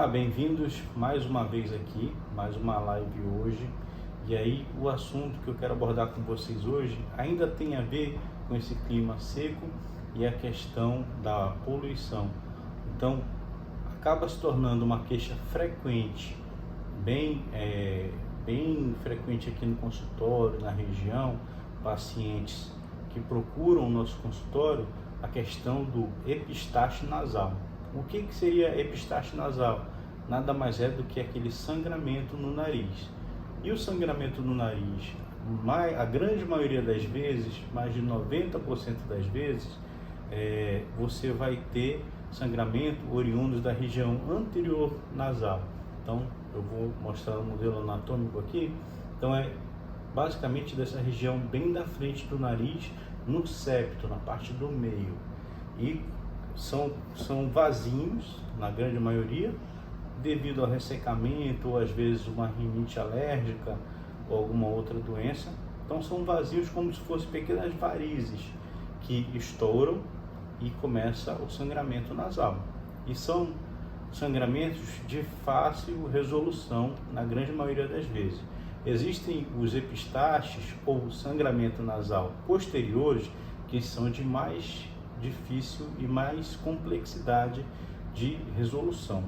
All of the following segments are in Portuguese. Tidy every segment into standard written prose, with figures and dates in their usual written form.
Olá, bem-vindos mais uma vez aqui, mais uma live hoje. E aí o assunto que eu quero abordar com vocês hoje ainda tem a ver com esse clima seco e a questão da poluição. Então, acaba se tornando uma queixa frequente, bem frequente aqui no consultório, na região, pacientes que procuram o nosso consultório, a questão do epistaxe nasal. O que seria epistaxe nasal? Nada mais é do que aquele sangramento no nariz. E o sangramento no nariz, a grande maioria das vezes, mais de 90% das vezes, você vai ter sangramento oriundo da região anterior nasal. Então, eu vou mostrar o modelo anatômico aqui. Então, é basicamente dessa região bem da frente do nariz, no septo, na parte do meio. E são vasinhos, na grande maioria, devido ao ressecamento ou às vezes uma rinite alérgica ou alguma outra doença. Então são vazios como se fossem pequenas varizes que estouram e começa o sangramento nasal. E são sangramentos de fácil resolução na grande maioria das vezes. Existem os epistaxes ou sangramento nasal posteriores que são de mais difícil e mais complexidade de resolução.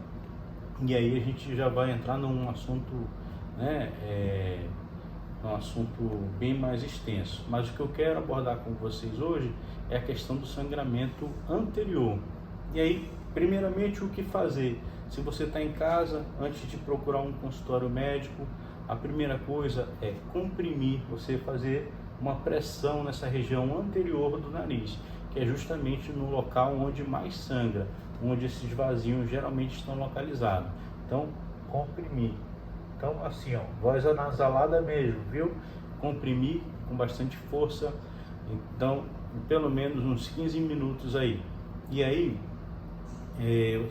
E aí a gente já vai entrar num assunto, um assunto bem mais extenso. Mas o que eu quero abordar com vocês hoje é a questão do sangramento anterior. E aí, primeiramente, o que fazer? Se você está em casa, antes de procurar um consultório médico, a primeira coisa é comprimir, você fazer uma pressão nessa região anterior do nariz, que é justamente no local onde mais sangra, onde esses vasinhos geralmente estão localizados. Então, comprimir. Então, assim, ó, voz anasalada mesmo, viu? Comprimir com bastante força. Então, pelo menos uns 15 minutos aí. E aí,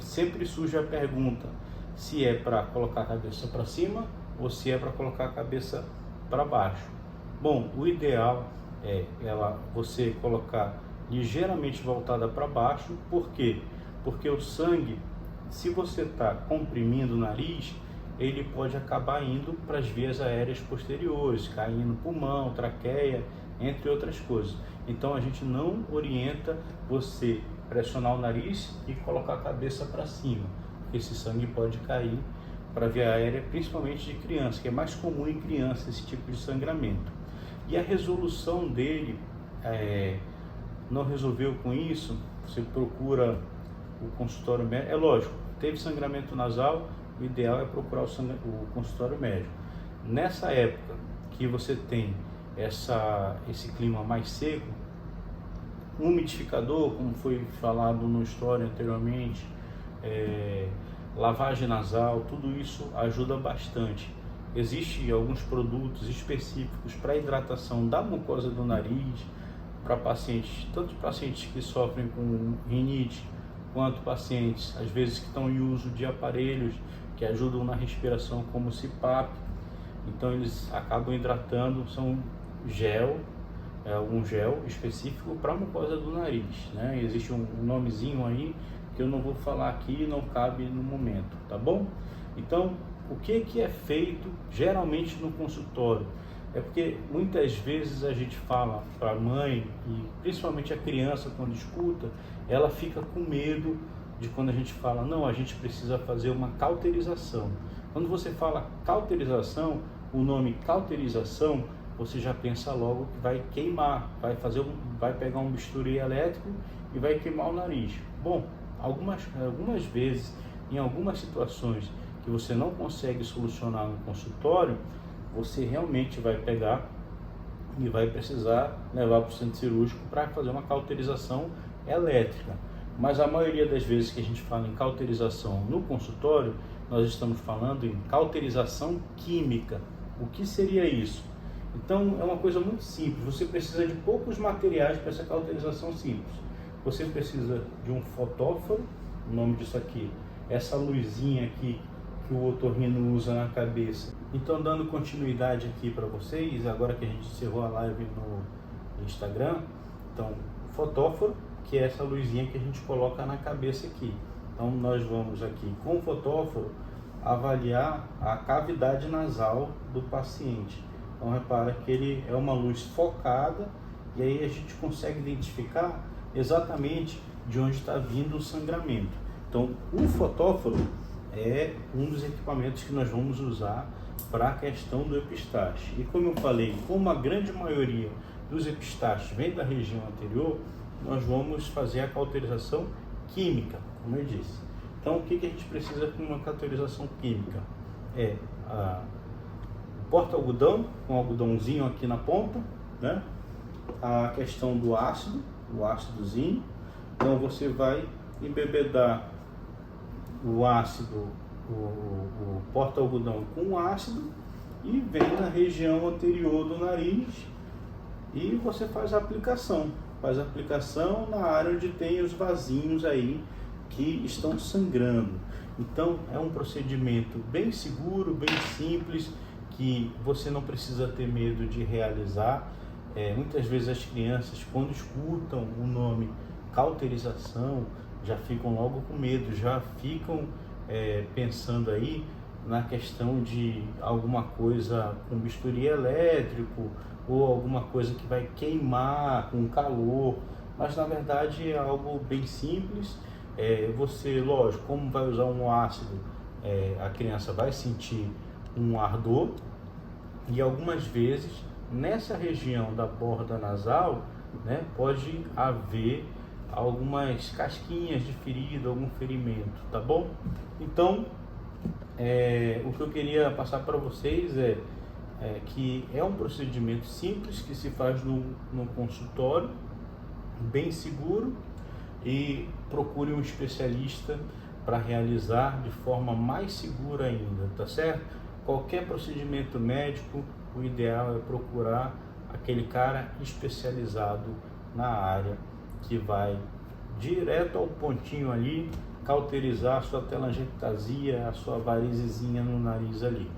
sempre surge a pergunta se é para colocar a cabeça para cima ou se é para colocar a cabeça para baixo. Bom, o ideal é você colocar ligeiramente voltada para baixo. Por quê? Porque o sangue, se você está comprimindo o nariz, ele pode acabar indo para as vias aéreas posteriores, caindo no pulmão, traqueia, entre outras coisas. Então a gente não orienta você pressionar o nariz e colocar a cabeça para cima, porque esse sangue pode cair para a via aérea, principalmente de criança, que é mais comum em criança esse tipo de sangramento. E a resolução dele, não resolveu com isso, você procura o consultório médico. É lógico, teve sangramento nasal, o ideal é procurar o consultório médico. Nessa época que você tem esse clima mais seco, um umidificador, como foi falado no story anteriormente, lavagem nasal, tudo isso ajuda bastante. Existem alguns produtos específicos para hidratação da mucosa do nariz, para pacientes, tanto pacientes que sofrem com rinite, quanto pacientes, às vezes, que estão em uso de aparelhos que ajudam na respiração, como o CPAP. Então eles acabam hidratando, são um gel específico para a mucosa do nariz, né? Existe um nomezinho aí que eu não vou falar aqui, não cabe no momento, tá bom? Então, o que é feito geralmente no consultório? É porque muitas vezes a gente fala para a mãe, e principalmente a criança, quando escuta, ela fica com medo de quando a gente fala, não, a gente precisa fazer uma cauterização. Quando você fala cauterização, o nome cauterização, você já pensa logo que vai queimar, vai pegar um bisturi elétrico e vai queimar o nariz. Bom, algumas vezes, em algumas situações que você não consegue solucionar no consultório, você realmente vai pegar e vai precisar levar para o centro cirúrgico para fazer uma cauterização elétrica. Mas a maioria das vezes que a gente fala em cauterização no consultório, nós estamos falando em cauterização química. O que seria isso? Então é uma coisa muito simples, você precisa de poucos materiais para essa cauterização simples. Você precisa de um fotóforo, o nome disso aqui, essa luzinha aqui que o otorrino usa na cabeça. Então, dando continuidade aqui para vocês, agora que a gente encerrou a live no Instagram, então, o fotóforo, que é essa luzinha que a gente coloca na cabeça aqui. Então nós vamos aqui com o fotóforo avaliar a cavidade nasal do paciente. Então repara que ele é uma luz focada e aí a gente consegue identificar exatamente de onde está vindo o sangramento. Então o fotóforo é um dos equipamentos que nós vamos usar para a questão do epistaxe. E como eu falei, como a grande maioria dos epistaxes vem da região anterior, nós vamos fazer a cauterização química, como eu disse. Então o que a gente precisa com uma cauterização química? É o porta-algodão, com um algodãozinho aqui na ponta, né? A questão do ácido, o ácidozinho. Então você vai embebedar o ácido, o porta-algodão com ácido e vem na região anterior do nariz e você faz a aplicação. Faz a aplicação na área onde tem os vasinhos aí que estão sangrando. Então é um procedimento bem seguro, bem simples, que você não precisa ter medo de realizar. Muitas vezes as crianças, quando escutam o nome cauterização, já ficam logo com medo, já ficam pensando aí na questão de alguma coisa com bisturi elétrico ou alguma coisa que vai queimar com calor, mas na verdade é algo bem simples. Você, lógico, como vai usar um ácido, a criança vai sentir um ardor e algumas vezes nessa região da borda nasal, né, pode haver algumas casquinhas de ferida, algum ferimento, tá bom? Então, o que eu queria passar para vocês é que é um procedimento simples que se faz no consultório, bem seguro, e procure um especialista para realizar de forma mais segura ainda, tá certo? Qualquer procedimento médico, o ideal é procurar aquele cara especializado na área que vai direto ao pontinho ali, cauterizar a sua telangiectasia, a sua varizezinha no nariz ali,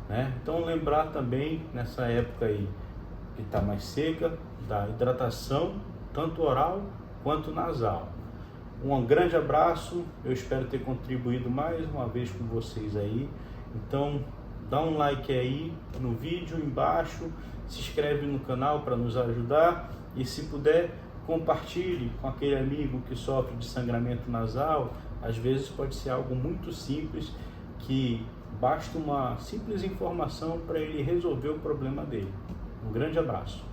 né? Então lembrar também nessa época aí que está mais seca, da hidratação tanto oral quanto nasal. Um grande abraço, eu espero ter contribuído mais uma vez com vocês aí. Então dá um like aí no vídeo embaixo, se inscreve no canal para nos ajudar e se puder compartilhe com aquele amigo que sofre de sangramento nasal. Às vezes pode ser algo muito simples, que basta uma simples informação para ele resolver o problema dele. Um grande abraço.